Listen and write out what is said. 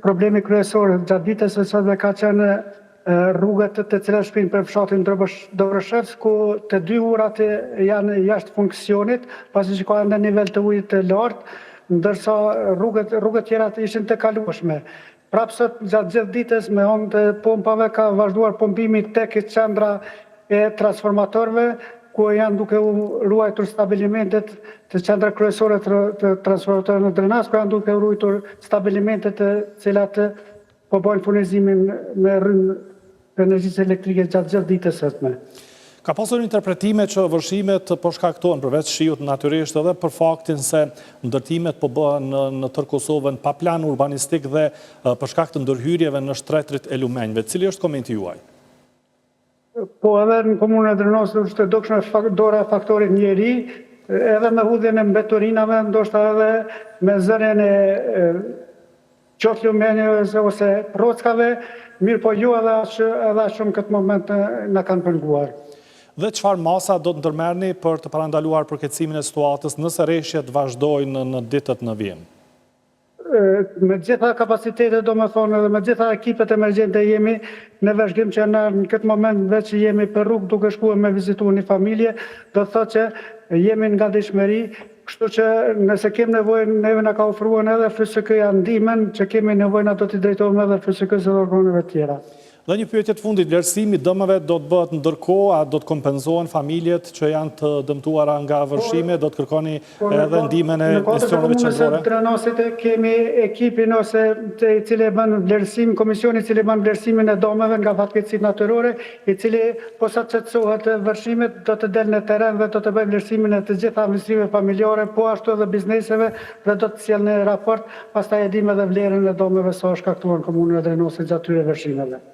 Problemi kryesor gjatë ditës së sotme ka qenë rrugët të cilat shkojnë për fshatin Dobrëshevsk, ku të dy urat janë jashtë funksionit, pasi që ka në nivel të ujit të lartë, ndërsa rrugët tjera ishin të kalueshme. Prapë sot gjatë gjithë ditës me anë të pompave ka vazhduar pompimi tek qendra e transformatorëve, ku janë duke u ruajtur stabilimentet të qendra kryesore të transformatorëve në drenaz, ku janë duke u ruajtur stabilimentet të cilat po bojnë furnizimin me rrymë të energjisë elektrike gjatë gjithë ditës sotme. Ka pasur interpretime që vërshimet po shkaktohen përveç shiut natyrisht edhe për faktin se ndërtimet po bëhen në tërë Kosovën pa plan urbanistik dhe për shkak të ndërhyrjeve në shtretrit e lumenjve. Cili është komenti juaj? Po edhe në komunën e Drenosë është dukshme dora e faktorit njeri, edhe me hudhjen e mbeturinave, ndoshta edhe me zërjen e qoftë lumenjeve ose prockave, mirë po ju edhe shumë këtë moment në kanë penguar. Dhe çfarë masa do të ndërmerrni për të parandaluar përkeçimin e situatës nëse rreshjet vazhdojnë në ditët në vijim? Me gjitha kapacitetet, do me thonë, dhe me gjitha ekipet emergjente jemi në vazhdim që në këtë moment veç që jemi për rrugë duke shkuar me vizitu një familje, do të thotë që jemi nga dishmëri, kështu që nëse kem nevojë, neve na ka ofruar edhe FSK-ja ndihmën, që kemi nevojë na do t'i drejtohemi edhe FSK-s dhe organeve tjera. Dhe një pyetje të fundit, vlerësimi dëmeve do të bëhet ndërkohë, a do të kompenzohen familjet që janë të dëmtuara nga vërshime, do të kërkoni edhe ndihmën e institucioneve qendrore? Në Drenosit kemi ekipin ose i cili bën vlerësim, komisioni i cili bën vlerësimin e dëmeve nga fatkeqësitë natyrore, i cili posa të çetësohet vërshimet do të delë në terren dhe do të bëjë vlerësimin e të gjitha administrave familjare, po ashtu edhe bizneseve dhe do të sjellë në raport, pastaj e dimë edhe vlerën e dëmeve sa është shkaktuar në komunën e Drenosit gjatë këtyre vërshimeve.